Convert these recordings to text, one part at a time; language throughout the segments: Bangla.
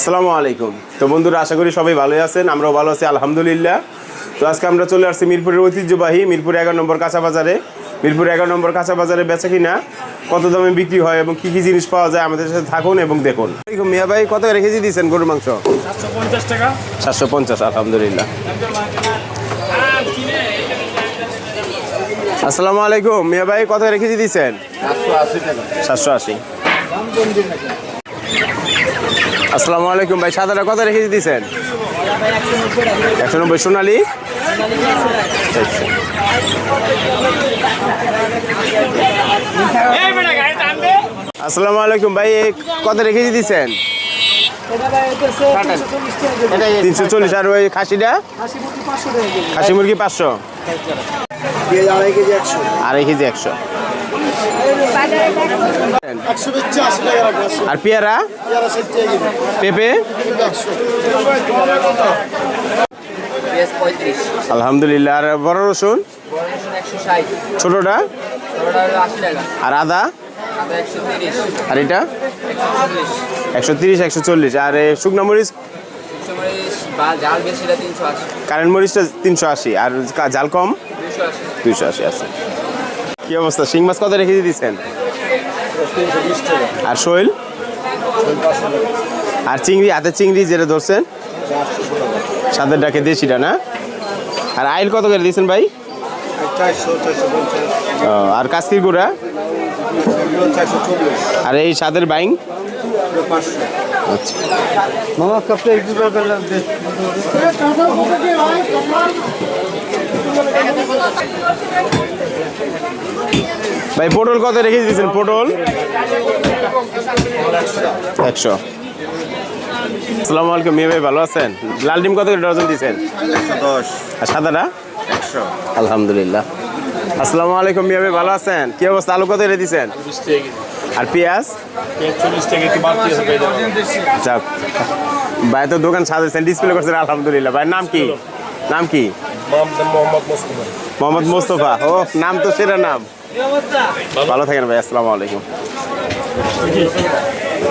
আসসালামু আলাইকুম। তো বন্ধুরা, আশা করি সবাই ভালোই আছেন, আমরাও ভালো আছি আলহামদুলিল্লাহ। তো আজকে আমরা চলে আসছি মিরপুরের ঐতিহ্যবাহী মিরপুর 11 নম্বর কাঁচা বাজারে। মিরপুর 11 নম্বর কাঁচা বাজারে বেচা কিনা, কত দামে বিক্রি হয় এবং কী কী জিনিস পাওয়া যায়, আমাদের সাথে থাকুন এবং দেখুন। মিয়া ভাই, কত করে কেজি দিচ্ছেন গরুর মাংস? 750 টাকা। 750, আলহামদুলিল্লাহ। আসসালামু আলাইকুম মিয়া ভাই, কত করে কেজি দিচ্ছেন? 780। আসসালামু আলাইকুম ভাই, সাদাটা কত রেখে দিয়েছেন? 190। সোনালি আসসালামু আলাইকুম ভাই, কত রেখে দিয়েছেন? 340। আর ওই খাসিটা? খাসি মুরগি 500। আড়াই কেজি 100। আর পেয়ারা পেঁপে আলহামদুলিল্লাহ। আর বড় রসুন ছোটটা? আর আদা? আর এটা 130 140। আর শুকনো মরিচ? কারেন্ট মরিচটা 380। আর জাল কম 280 আছে। কি অবস্থা? শিং মাছ কত রেখে দিয়েছেন? 320 টাকা। আর শৈল? আর চিংড়ি, হাতের চিংড়ি যেটা ধরছেন সাদের ডাকে দেশিটা না? আর আইল কত করে দিয়েছেন ভাই? 400 আর কাস্কির গুঁড়া? 440। আর এই সাদের বাইং? 500। আচ্ছা। মামা কাপটা একটু করলাম দে। ভাই পটল কত রেখে দিয়েছেন? পটল 100। আসসালামু আলাইকুম মিয়া ভাই, ভালো আছেন? লাল ডিম কত করে ডজন দিয়েছেন? 110। আর সাদাটা? 100। আলহামদুলিল্লাহ। আসসালামু আলাইকুম মিয়া ভাই, ভালো আছেন? কি অবস্থা? আলু কত রেখে দিয়েছেন? 20 টাকা। আর পেঁয়াজ? 40 টাকা একটু বাড়তি আছে ভাই। যাক, ভাই তো দোকান সাজাইছেন, ডিসপ্লে করছেন, আলহামদুলিল্লাহ। ভাইয়ের নাম কি? নাম কি? মোহাম্মদ মুস্তাফা। মোহাম্মদ মোস্তফা। ও, নাম তো সেরা নাম। ভালো থাকেন ভাই। আসসালামু আলাইকুম।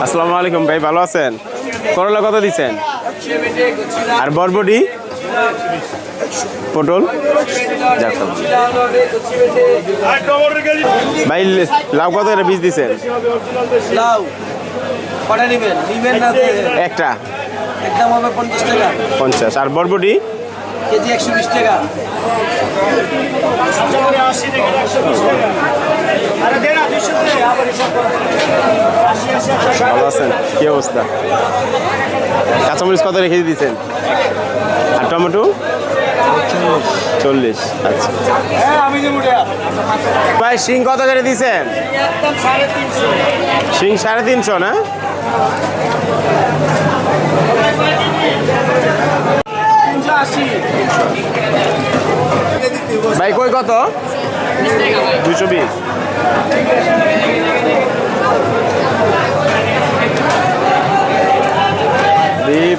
আসসালামু আলাইকুম ভাই, ভালো আছেন? করলা কত দিচ্ছেন? আর বরবটি পটল? যাক, ভাই লাউ কত করে বীজ দিচ্ছেন? লাউ কটা নেবেন? নেবেন না একটা একদম হবে 50 টাকা 50। আর বরবটি? কেজি 120 টাকা। ভালো আছেন? কি অবস্থা? কাঁচামরিচ কত রেখে দিয়েছেন? আর টমেটো? 40। আচ্ছা ভাই, শিং কত করে দিয়েছেন? শিং 350 না? ভাই কই কত? 220।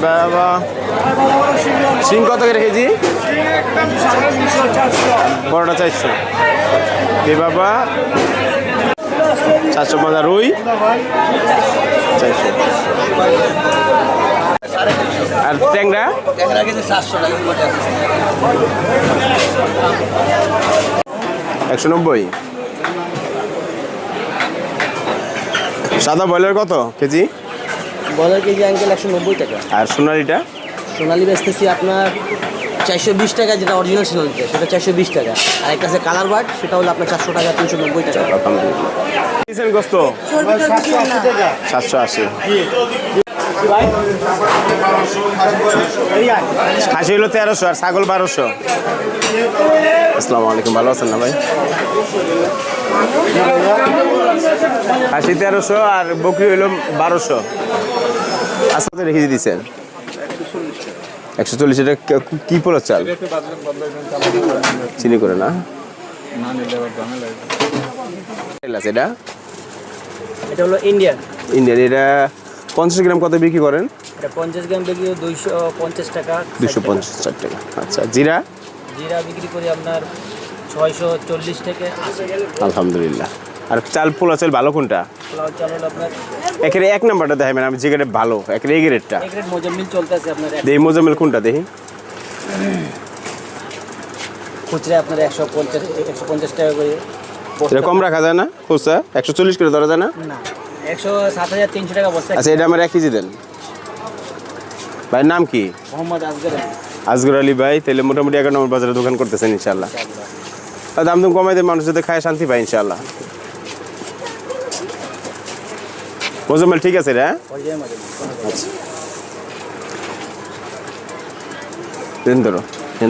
বাবা, শিং কত করে কেজি? বড়টা 400। বাবা 450। রুই 400। আর ট্যাংরা? ট্যাংরা কেজি 700 টাকা করে আছে। 190। সাদা ব্রয়লার কত কেজি? বলার কেজি আঙ্কেল 190 টাকা। আর সোনালিটা? সোনালি বেচতেছি আপনার 420 টাকা, যেটা অরিজিনাল সোনালিটা সেটা 420 টাকা। আর একটা আছে কালার বার্ড, সেটা হলো আপনার 400 টাকা 390 টাকা। আলহামদুলিল্লাহ। গোস্ত 780। খাসি হলো 1300 আর ছাগল 1200। আসসালামু আলাইকুম, ভালো আছেন না ভাই? খাসি 1300 আর বকরি হলো 1200। আজকে রেখে দিয়েছেন 140। এটা কি পোলার চাল? চিনি করে না? এটা এটা হলো ইন্ডিয়ান। এটা 50 গ্রাম কত বিক্রি করেন? এটা 50 গ্রাম বিক্রি 250 টাকা। 250 টাকা। আচ্ছা, জিরা? জিরা বিক্রি করি আপনার 640 থেকে 80। আলহামদুলিল্লাহ। আর চাল পোলা চাল ভালো কোনটা? পোলাও চাল হলো আপনার একের এক নাম্বারটা দেখেন আমি যে গ্রেড ভালো একের এই গ্রেডটা এক রেট মোজাম্মিল চলতেছে আপনার দেখি মোজামেল কোনটা দেখি খুচরা আপনার 150 টাকা করে। এটা কম রাখা যায় না খুচরা 140 করে ধরা যায় না? না 107,300 টাকা বস্তা। আচ্ছা এটা আমার 1 কেজি দেন। ভাইয়ের নাম কি? মোহাম্মদ আসগর আলী। আসগর আলী ভাই, তাহলে মোটামুটি 11 নম্বর বাজারে দোকান করতেছেন ইনশাল্লাহ। আর দাম দাম কমাই দেন, মানুষ যাতে খায় শান্তি পায় ইনশাল্লাহ। মোজামেল ঠিক আছে রে? পর্যায়ে মোজাম্মিল। আচ্ছা দেন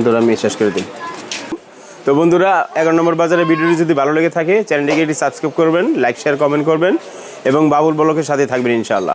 ধরো আমি শেষ করে দিই। তো বন্ধুরা 11 নম্বর বাজারে ভিডিওটি যদি ভালো লেগে থাকে চ্যানেলটিকে এটি সাবস্ক্রাইব করবেন, লাইক শেয়ার কমেন্ট করবেন এবং বাবুল ব্লগের সাথে থাকবেন ইনশাআল্লাহ।